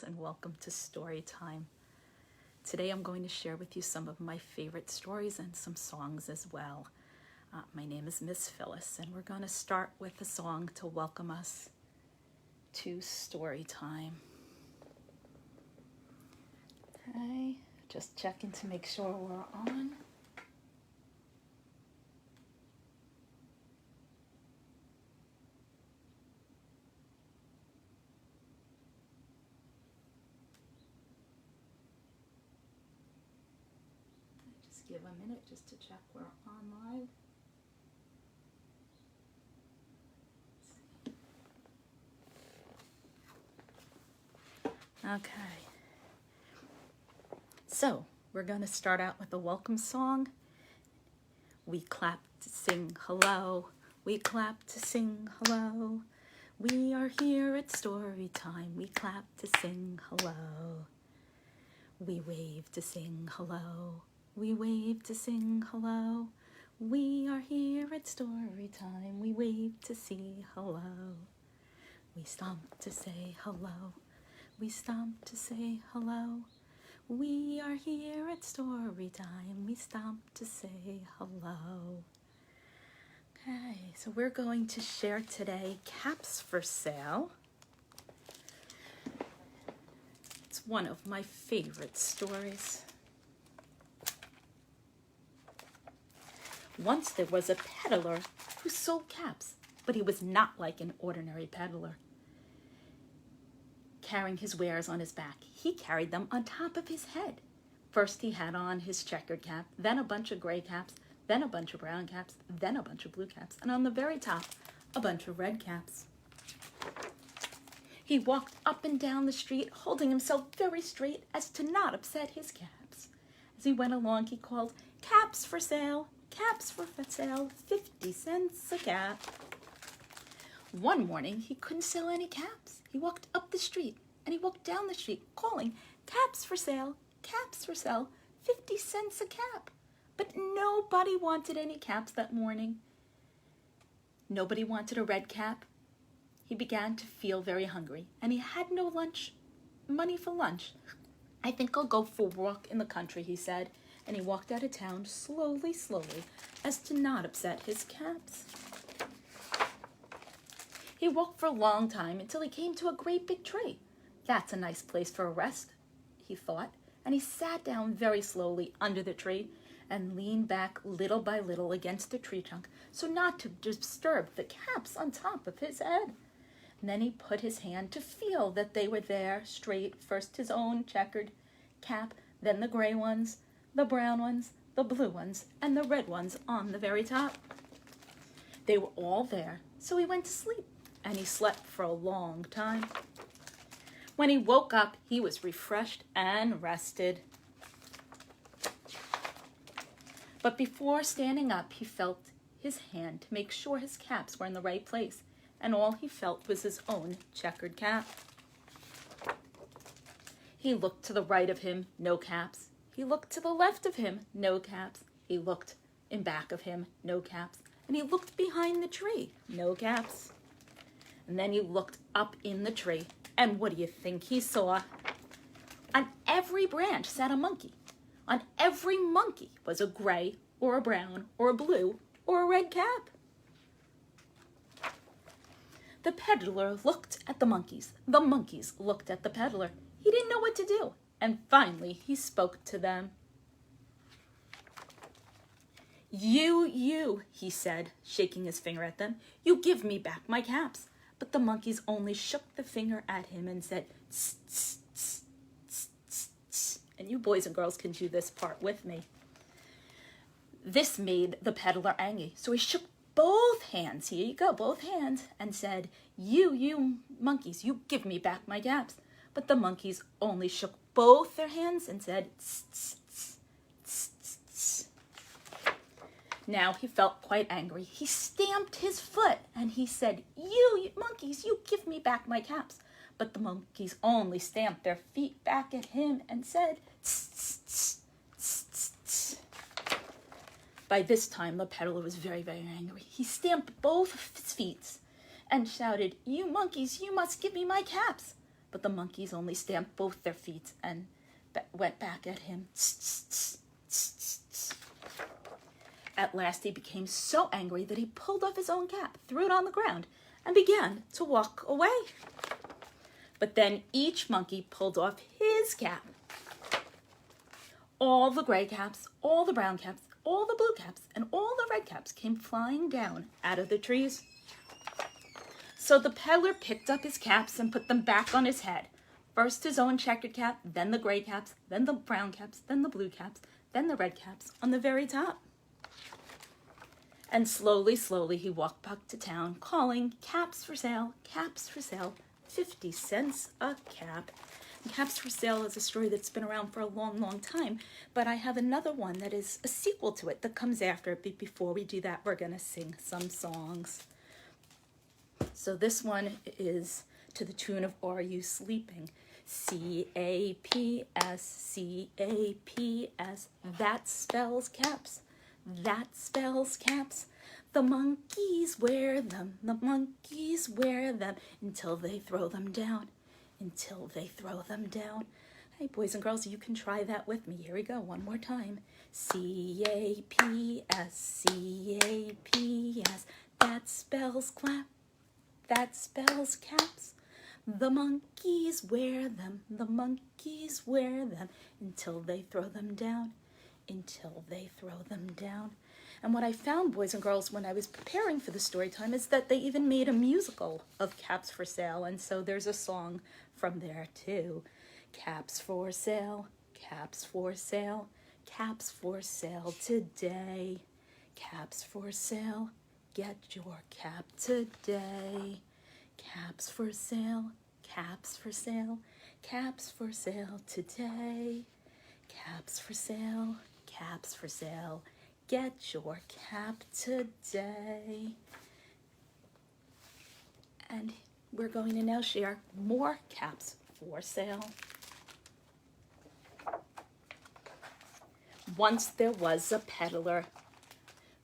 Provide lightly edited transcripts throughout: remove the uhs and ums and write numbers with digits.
and welcome to Storytime. Today I'm going to share with you some of my favorite stories and some songs as well. My name is Miss Phyllis, and we're going to start with a song to welcome us to Storytime. Okay, just checking to make sure we're on. Just give a minute just to check we're on live. Okay. So, we're going to start out with a welcome song. We clap to sing hello. We clap to sing hello. We are here at Storytime. We clap to sing hello. We wave to sing hello. We wave to sing hello. We are here at Storytime. We wave to see hello. We stomp to say hello. We stomp to say hello. We are here at Storytime. We stomp to say hello. Okay, so we're going to share today Caps for Sale. It's one of my favorite stories. Once there was a peddler who sold caps, but he was not like an ordinary peddler, carrying his wares on his back. He carried them on top of his head. First he had on his checkered cap, then a bunch of gray caps, then a bunch of brown caps, then a bunch of blue caps, and on the very top, a bunch of red caps. He walked up and down the street, holding himself very straight as to not upset his caps. As he went along, he called, "Caps for sale, caps for sale, 50 cents a cap." One morning, he couldn't sell any caps. He walked up the street and he walked down the street, calling, "Caps for sale, 50 cents a cap." But nobody wanted any caps that morning. Nobody wanted a red cap. He began to feel very hungry, and he had no money for lunch. "I think I'll go for a walk in the country," he said, and he walked out of town slowly, as to not upset his caps. He walked for a long time until he came to a great big tree. "That's a nice place for a rest," he thought, and he sat down very slowly under the tree and leaned back little by little against the tree trunk so not to disturb the caps on top of his head. And then he put his hand to feel that they were there straight, first his own checkered cap, then the gray ones, the brown ones, the blue ones, and the red ones on the very top. They were all there, so he went to sleep, and he slept for a long time. When he woke up, he was refreshed and rested. But before standing up, he felt his hand to make sure his caps were in the right place, and all he felt was his own checkered cap. He looked to the right of him, no caps. He looked to the left of him, no caps. He looked in back of him, no caps. And he looked behind the tree, no caps. And then he looked up in the tree, and what do you think he saw? On every branch sat a monkey. On every monkey was a gray or a brown or a blue or a red cap. The peddler looked at the monkeys. The monkeys looked at the peddler. He didn't know what to do, and finally he spoke to them. You, he said, shaking his finger at them, "you give me back my caps." But the monkeys only shook the finger at him and said, "Tss, tss, tss, tss, tss, tss." And you boys and girls can do this part with me. This made the peddler angry, so he shook both hands, here you go, both hands, and said, You monkeys, you give me back my caps." But the monkeys only shook both their hands and said, "Tss, tss, tss, tss, tss, tss." Now he felt quite angry. He stamped his foot and he said, You monkeys, you give me back my caps." But the monkeys only stamped their feet back at him and said, "Tss, tss, tss, tss, tss, tss." By this time, the peddler was very, very angry. He stamped both of his feet and shouted, "You monkeys, you must give me my caps." but the monkeys only stamped both their feet and went back at him. At last he became so angry that he pulled off his own cap, threw it on the ground, and began to walk away. But then each monkey pulled off his cap. All the gray caps, all the brown caps, all the blue caps, and all the red caps came flying down out of the trees. So the peddler picked up his caps and put them back on his head. First his own checkered cap, then the gray caps, then the brown caps, then the blue caps, then the red caps on the very top. And slowly, slowly he walked back to town, calling, caps for sale, 50 cents a cap. And Caps for Sale is a story that's been around for a long, long time, but I have another one that is a sequel to it that comes after it. But before we do that, we're going to sing some songs. So this one is to the tune of Are You Sleeping? C-A-P-S, C-A-P-S, that spells caps, that spells caps. The monkeys wear them, the monkeys wear them, until they throw them down, until they throw them down. Hey, boys and girls, you can try that with me. Here we go, one more time. C-A-P-S, C-A-P-S, that spells clap, that spells caps. The monkeys wear them, the monkeys wear them, until they throw them down, until they throw them down. And what I found, boys and girls, when I was preparing for the story time is that they even made a musical of Caps for Sale, and so there's a song from there too. Caps for sale, caps for sale, caps for sale today. Caps for sale, get your cap today. Caps for sale, caps for sale, caps for sale today. Caps for sale, caps for sale, get your cap today. And we're going to now share more caps for sale. Once there was a peddler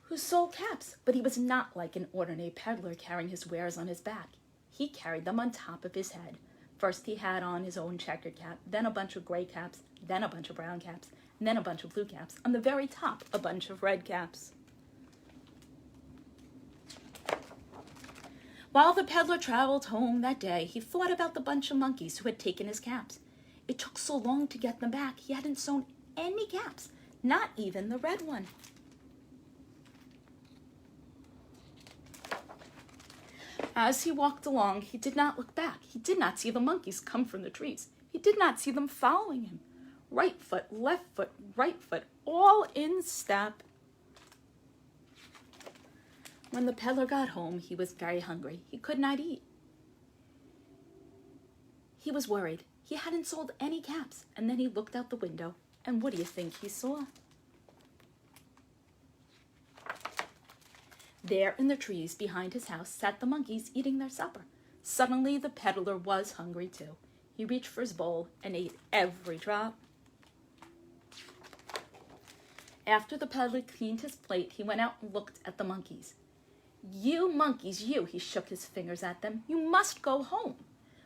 who sold caps, but he was not like an ordinary peddler carrying his wares on his back. He carried them on top of his head. First he had on his own checkered cap, then a bunch of gray caps, then a bunch of brown caps, and then a bunch of blue caps. On the very top, a bunch of red caps. While the peddler traveled home that day, he thought about the bunch of monkeys who had taken his caps. It took so long to get them back, he hadn't sewn any caps, not even the red one. As he walked along, he did not look back. He did not see the monkeys come from the trees. He did not see them following him. Right foot, right foot, all in step. When the peddler got home, he was very hungry. He could not eat. He was worried. He hadn't sold any caps. And then he looked out the window, and what do you think he saw? There in the trees behind his house sat the monkeys eating their supper. Suddenly the peddler was hungry too. He reached for his bowl and ate every drop. After the peddler cleaned his plate, he went out and looked at the monkeys. You monkeys, you, he shook his fingers at them, you must go home.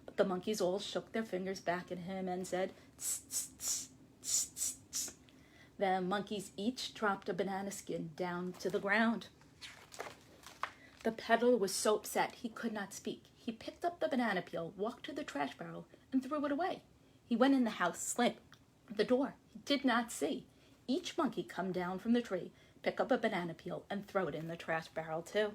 But the monkeys all shook their fingers back at him and said, tss, tss, tss, tss, tss, tss. The monkeys each dropped a banana skin down to the ground. The peddler was so upset he could not speak. He picked up the banana peel, walked to the trash barrel, and threw it away. He went in the house, slammed the door. He did not see each monkey come down from the tree, pick up a banana peel, and throw it in the trash barrel too.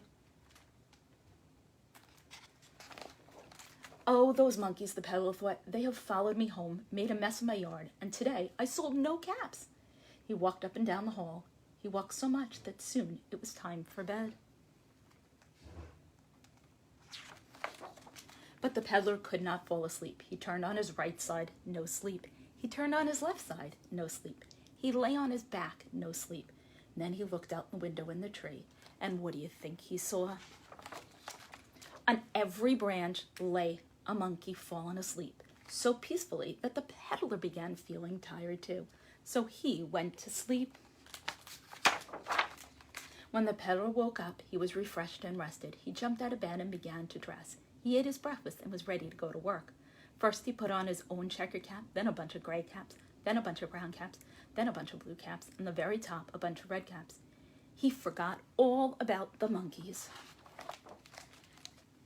Oh, those monkeys, the peddler thought, they have followed me home, made a mess of my yard, and today I sold no caps. He walked up and down the hall. He walked so much that soon it was time for bed. But the peddler could not fall asleep. He turned on his right side, no sleep. He turned on his left side, no sleep. He lay on his back, no sleep. And then he looked out the window in the tree, and what do you think he saw? On every branch lay a monkey fallen asleep, so peacefully that the peddler began feeling tired too. So he went to sleep. When the peddler woke up, he was refreshed and rested. He jumped out of bed and began to dress. He ate his breakfast and was ready to go to work. First he put on his own checkered cap, then a bunch of gray caps, then a bunch of brown caps, then a bunch of blue caps, and the very top a bunch of red caps. He forgot all about the monkeys.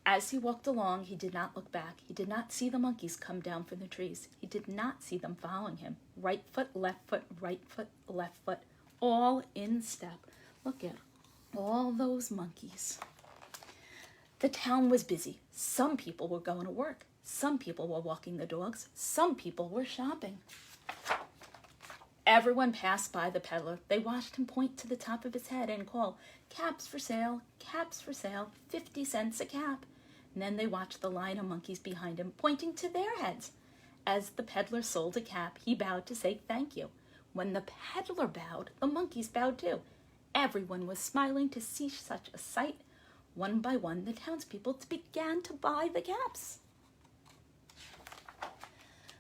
As he walked along, he did not look back. He did not see the monkeys come down from the trees. He did not see them following him. Right foot, left foot, left foot, all in step. Look at all those monkeys. The town was busy. Some people were going to work. Some people were walking the dogs. Some people were shopping. Everyone passed by the peddler. They watched him point to the top of his head and call, caps for sale, 50 cents a cap. And then they watched the line of monkeys behind him pointing to their heads. As the peddler sold a cap, he bowed to say thank you. When the peddler bowed, the monkeys bowed too. Everyone was smiling to see such a sight. One by one, the townspeople began to buy the caps.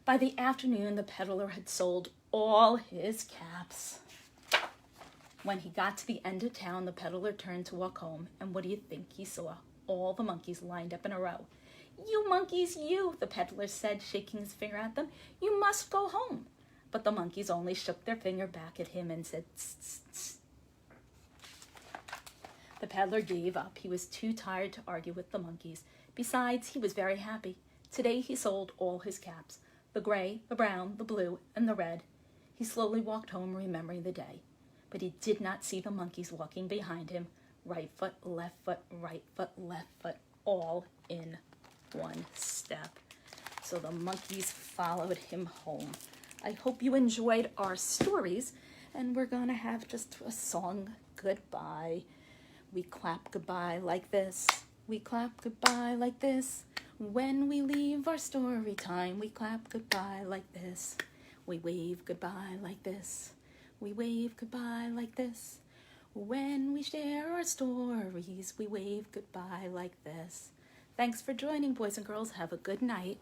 By the afternoon, the peddler had sold all his caps. When he got to the end of town, the peddler turned to walk home, and what do you think he saw? All the monkeys lined up in a row. You monkeys, you, the peddler said, shaking his finger at them. You must go home. But the monkeys only shook their finger back at him and said, tss, tss, tss. The peddler gave up. He was too tired to argue with the monkeys. Besides, he was very happy. Today he sold all his caps, the gray, the brown, the blue, and the red. He slowly walked home, remembering the day. But he did not see the monkeys walking behind him. Right foot, left foot, left foot, all in one step. So the monkeys followed him home. I hope you enjoyed our stories, and we're going to have just a song goodbye. We clap goodbye like this. We clap goodbye like this. When we leave our story time, we clap goodbye like this. We wave goodbye like this. We wave goodbye like this. When we share our stories, we wave goodbye like this. Thanks for joining, boys and girls. Have a good night.